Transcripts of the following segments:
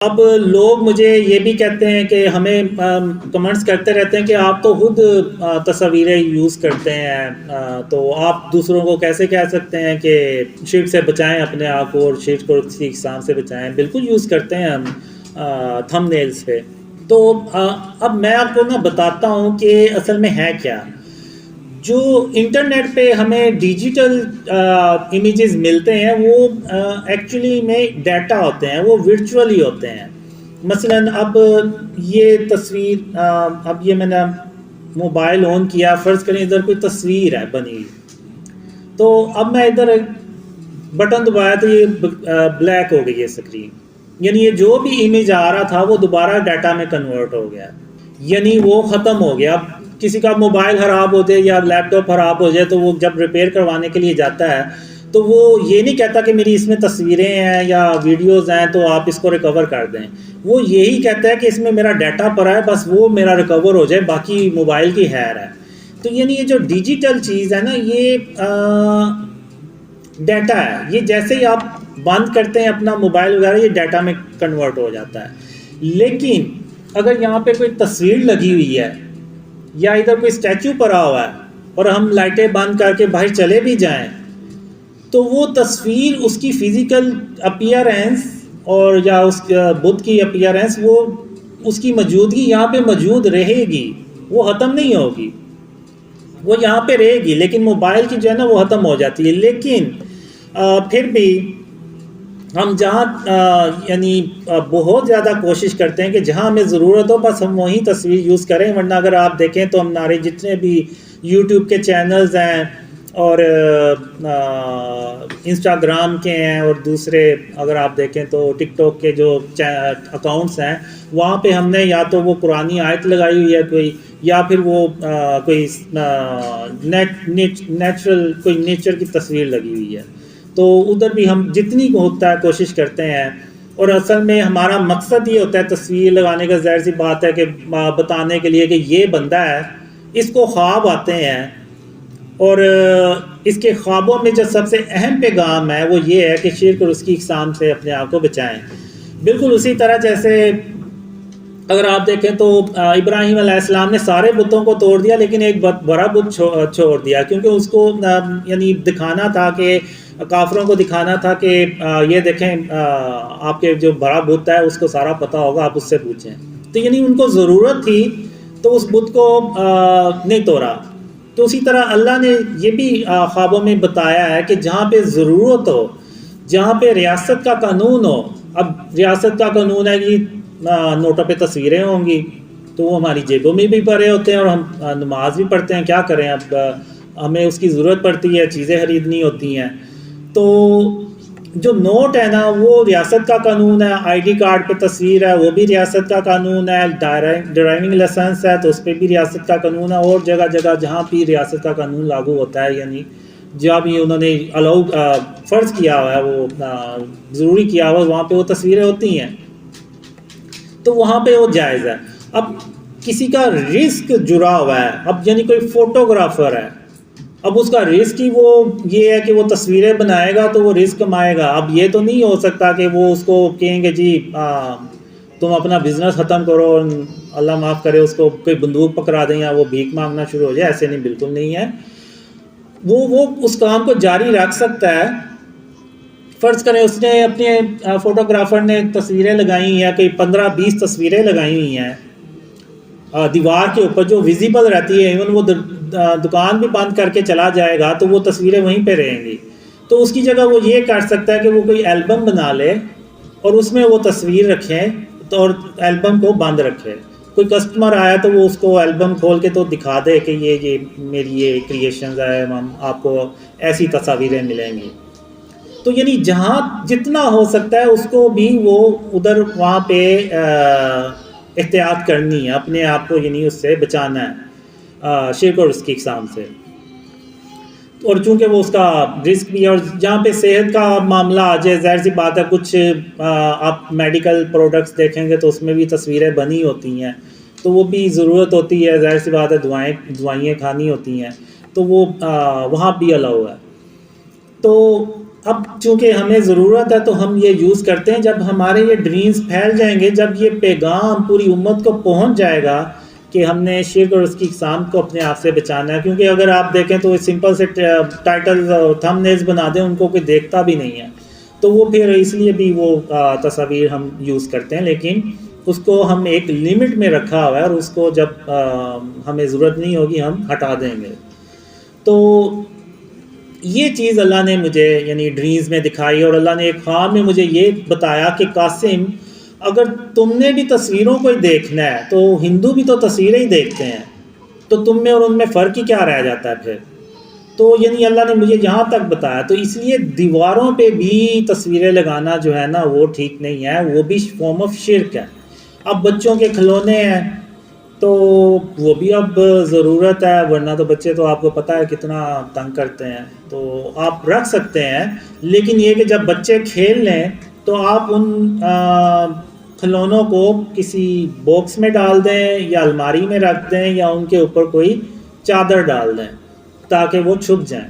اب لوگ مجھے یہ بھی کہتے ہیں کہ ہمیں کمنٹس کرتے رہتے ہیں کہ آپ تو خود تصویریں یوز کرتے ہیں، تو آپ دوسروں کو کیسے کہہ سکتے ہیں کہ شرک سے بچائیں اپنے آپ کو، اور شرک کو کسی اقسام سے بچائیں؟ بالکل یوز کرتے ہیں ہم تھم نیلز پہ۔ تو اب میں آپ کو بتاتا ہوں کہ اصل میں ہے کیا۔ جو انٹرنیٹ پہ ہمیں ڈیجیٹل امیجز ملتے ہیں وہ ایکچولی میں ڈیٹا ہوتے ہیں، وہ ورچولی ہوتے ہیں۔ مثلا اب یہ تصویر، اب یہ میں نے موبائل آن کیا، فرض کریں ادھر کوئی تصویر ہے بنی ہوئی، تو اب میں ادھر بٹن دبایا تو یہ بلیک ہو گئی ہے اسکرین، یعنی یہ جو بھی امیج آ رہا تھا وہ دوبارہ ڈیٹا میں کنورٹ ہو گیا، یعنی وہ ختم ہو گیا۔ اب کسی کا موبائل خراب ہو جائے یا لیپ ٹاپ خراب ہو جائے تو وہ جب ریپیئر کروانے کے لیے جاتا ہے تو وہ یہ نہیں کہتا کہ میری اس میں تصویریں ہیں یا ویڈیوز ہیں تو آپ اس کو ریکور کر دیں، وہ یہی کہتا ہے کہ اس میں میرا ڈیٹا پڑا ہے، بس وہ میرا ریکور ہو جائے، باقی موبائل کی خیر ہے۔ تو یعنی یہ جو ڈیجیٹل چیز ہے نا، یہ ڈیٹا ہے، یہ جیسے ہی آپ بند کرتے ہیں اپنا موبائل وغیرہ یہ ڈیٹا میں کنورٹ ہو جاتا ہے۔ لیکن اگر یہاں پہ کوئی تصویر لگی ہوئی ہے یا ادھر کوئی اسٹیچو پڑا ہوا ہے اور ہم لائٹیں بند کر کے باہر چلے بھی جائیں تو وہ تصویر، اس کی فزیکل اپیئرنس اور یا اس بت کی اپیئرنس، وہ اس کی موجودگی یہاں پہ موجود رہے گی، وہ ختم نہیں ہوگی، وہ یہاں پہ رہے گی، لیکن موبائل کی جو ہے نا وہ ختم ہو جاتی ہے۔ لیکن پھر بھی ہم جہاں یعنی بہت زیادہ کوشش کرتے ہیں کہ جہاں ہمیں ضرورت ہو بس ہم وہیں تصویر یوز کریں، ورنہ اگر آپ دیکھیں تو ہمارے جتنے بھی یوٹیوب کے چینلز ہیں اور انسٹاگرام کے ہیں اور دوسرے اگر آپ دیکھیں تو ٹک ٹاک کے جو اکاؤنٹس ہیں، وہاں پہ ہم نے یا تو وہ قرآنی آیت لگائی ہوئی ہے کوئی، یا پھر وہ کوئی نیچرل کوئی نیچر کی تصویر لگی ہوئی ہے، تو ادھر بھی ہم جتنی ہوتا ہے کوشش کرتے ہیں۔ اور اصل میں ہمارا مقصد یہ ہوتا ہے تصویر لگانے کا، ظاہر سی بات ہے کہ بتانے کے لیے کہ یہ بندہ ہے، اس کو خواب آتے ہیں، اور اس کے خوابوں میں جو سب سے اہم پیغام ہے وہ یہ ہے کہ شرک اور اس کی اقسام سے اپنے آپ کو بچائیں۔ بالکل اسی طرح جیسے اگر آپ دیکھیں تو ابراہیم علیہ السلام نے سارے بتوں کو توڑ دیا لیکن ایک بڑا بت چھوڑ دیا، کیونکہ اس کو یعنی دکھانا تھا کہ کافروں کو دکھانا تھا کہ یہ دیکھیں آپ کے جو بڑا بت ہے اس کو سارا پتہ ہوگا، آپ اس سے پوچھیں۔ تو یعنی ان کو ضرورت تھی تو اس بت کو نہیں توڑا۔ تو اسی طرح اللہ نے یہ بھی خوابوں میں بتایا ہے کہ جہاں پہ ضرورت ہو، جہاں پہ ریاست کا قانون ہو، اب ریاست کا قانون ہے کہ نوٹوں پہ تصویریں ہوں گی تو وہ ہماری جیبوں میں بھی پڑے ہوتے ہیں اور ہم نماز بھی پڑھتے ہیں، کیا کریں، اب ہمیں اس کی ضرورت پڑتی ہے، چیزیں خریدنی ہوتی ہیں۔ تو جو نوٹ ہے نا وہ ریاست کا قانون ہے، آئی ڈی کارڈ پہ تصویر ہے وہ بھی ریاست کا قانون ہے، ڈرائیونگ لائسنس ہے تو اس پہ بھی ریاست کا قانون ہے، اور جگہ جگہ جہاں بھی ریاست کا قانون لاگو ہوتا ہے، یعنی جہاں بھی انہوں نے فرض کیا ہوا ہے، وہ ضروری کیا ہوا ہے، وہاں پہ وہ تصویریں ہوتی ہیں، تو وہاں پہ وہ جائز ہے۔ اب کسی کا رسک جڑا ہوا ہے، اب یعنی کوئی فوٹوگرافر ہے، اب اس کا رسک ہی وہ یہ ہے کہ وہ تصویریں بنائے گا تو وہ رسک کمائے گا۔ اب یہ تو نہیں ہو سکتا کہ وہ اس کو کہیں گے جی تم اپنا بزنس ختم کرو، اللہ معاف کرے اس کو کوئی بندوق پکڑا دیں یا وہ بھیک مانگنا شروع ہو جائے، ایسے نہیں، بالکل نہیں ہے۔ وہ اس کام کو جاری رکھ سکتا ہے۔ فرض کریں اس نے اپنے فوٹوگرافر نے تصویریں لگائی ہیں، کوئی 15-20 تصویریں لگائی ہوئی ہیں دیوار کے اوپر جو ویزیبل رہتی ہے، ایون وہ دکان بھی بند کر کے چلا جائے گا تو وہ تصویریں وہیں پہ رہیں گی، تو اس کی جگہ وہ یہ کر سکتا ہے کہ وہ کوئی البم بنا لے اور اس میں وہ تصویر رکھیں اور البم کو بند رکھے۔ کوئی کسٹمر آیا تو وہ اس کو البم کھول کے تو دکھا دے کہ یہ میری یہ کریشنز ہے، آپ کو ایسی تصاویریں ملیں گی۔ تو یعنی جہاں جتنا ہو سکتا ہے اس کو بھی وہ ادھر وہاں پہ احتیاط کرنی ہے، اپنے آپ کو یعنی اس سے بچانا ہے شرک اور اس کی اقسام سے۔ اور چونکہ وہ اس کا رسک بھی ہے، اور جہاں پہ صحت کا معاملہ آ جائے، ظاہر سی بات ہے کچھ آپ میڈیکل پروڈکٹس دیکھیں گے تو اس میں بھی تصویریں بنی ہوتی ہیں، تو وہ بھی ضرورت ہوتی ہے، ظاہر سی بات ہے دوائیں کھانی ہوتی ہیں، تو وہ وہاں بھی الاؤ ہے۔ تو اب چونکہ ہمیں ضرورت ہے تو ہم یہ یوز کرتے ہیں. جب ہمارے یہ ڈریمز پھیل جائیں گے، جب یہ پیغام پوری امت کو پہنچ جائے گا کہ ہم نے شرک اور اس کی اقسام کو اپنے آپ سے بچانا ہے، کیونکہ اگر آپ دیکھیں تو سمپل سے ٹائٹلز اور تھم نیلز بنا دیں، ان کو کوئی دیکھتا بھی نہیں ہے، تو وہ پھر اس لیے بھی وہ تصاویر ہم یوز کرتے ہیں، لیکن اس کو ہم ایک لمٹ میں رکھا ہوا ہے، اور اس کو جب ہمیں ضرورت نہیں ہوگی ہم ہٹا دیں گے. تو یہ چیز اللہ نے مجھے یعنی ڈریمز میں دکھائی، اور اللہ نے ایک خواب میں مجھے یہ بتایا کہ قاسم، اگر تم نے بھی تصویروں کو ہی دیکھنا ہے تو ہندو بھی تو تصویریں ہی دیکھتے ہیں، تو تم میں اور ان میں فرق ہی کیا رہ جاتا ہے پھر. تو یعنی اللہ نے مجھے یہاں تک بتایا. تو اس لیے دیواروں پہ بھی تصویریں لگانا جو ہے نا وہ ٹھیک نہیں ہے، وہ بھی فارم آف شرک ہے. اب بچوں کے کھلونے ہیں تو وہ بھی اب ضرورت ہے، ورنہ تو بچے تو آپ کو پتہ ہے کتنا تنگ کرتے ہیں، تو آپ رکھ سکتے ہیں، لیکن یہ کہ جب بچے کھیل لیں تو آپ ان کھلونوں کو کسی باکس میں ڈال دیں یا الماری میں رکھ دیں یا ان کے اوپر کوئی چادر ڈال دیں تاکہ وہ چھپ جائیں.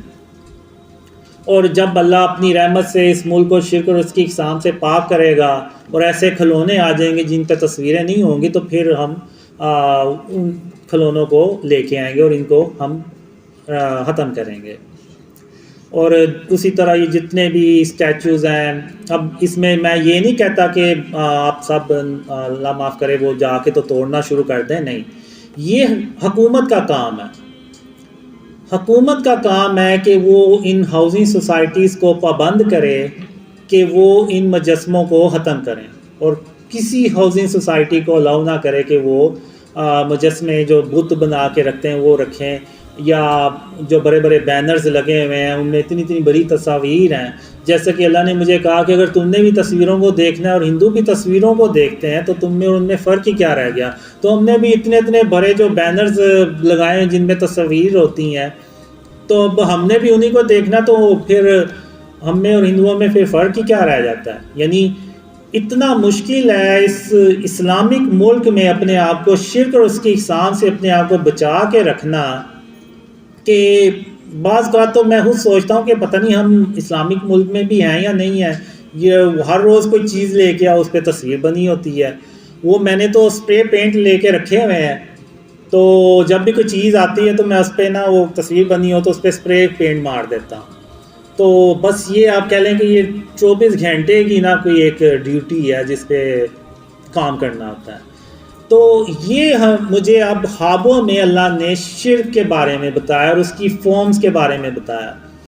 اور جب اللہ اپنی رحمت سے اس ملک کو شرک اور اس کی اقسام سے پاک کرے گا اور ایسے کھلونے آ جائیں گے جن پہ تصویریں نہیں ہوں گی، تو پھر ہم ان کھلونوں کو لے کے آئیں گے اور ان کو ہم ختم کریں گے. اور اسی طرح یہ جتنے بھی اسٹیچوز ہیں، اب اس میں یہ نہیں کہتا کہ آپ سب اللہ معاف کرے وہ جا کے تو توڑنا شروع کر دیں، نہیں، یہ حکومت کا کام ہے. حکومت کا کام ہے کہ وہ ان ہاؤسنگ سوسائٹیز کو پابند کرے کہ وہ ان مجسموں کو ختم کریں، اور کسی ہاؤسنگ سوسائٹی کو الاؤ نہ کرے کہ وہ مجسمے جو بت بنا کے رکھتے ہیں وہ رکھیں، یا جو بڑے بڑے بینرز لگے ہوئے ہیں ان میں اتنی اتنی بڑی تصاویر ہیں. جیسے کہ اللہ نے مجھے کہا کہ اگر تم نے بھی تصویروں کو دیکھنا ہے اور ہندو بھی تصویروں کو دیکھتے ہیں تو تم میں اور ان میں فرق ہی کیا رہ گیا. تو ہم نے بھی اتنے اتنے بڑے جو بینرز لگائے ہیں جن میں تصویر ہوتی ہیں، تو اب ہم نے بھی انہی کو دیکھنا، تو پھر ہم میں اور ہندوؤں میں پھر فرق ہی کیا رہ جاتا ہے. یعنی اتنا مشکل ہے اس اسلامک ملک میں اپنے آپ کو شرک اور اس کی اقسام سے اپنے آپ کو بچا کے رکھنا کہ بعض کا تو میں خود سوچتا ہوں کہ پتہ نہیں ہم اسلامک ملک میں بھی ہیں یا نہیں ہیں. یہ ہر روز کوئی چیز لے کے اس پہ تصویر بنی ہوتی ہے. وہ میں نے تو اسپرے پینٹ لے کے رکھے ہوئے ہیں، تو جب بھی کوئی چیز آتی ہے تو میں اس پہ نا وہ تصویر بنی ہو تو اس پہ اسپرے پینٹ مار دیتا ہوں. تو بس یہ آپ کہہ لیں کہ یہ 24 گھنٹے کی نا کوئی ایک ڈیوٹی ہے جس پہ کام کرنا ہوتا ہے. تو یہ مجھے اب خوابوں میں اللہ نے شرک کے بارے میں بتایا اور اس کی فارمز کے بارے میں بتایا.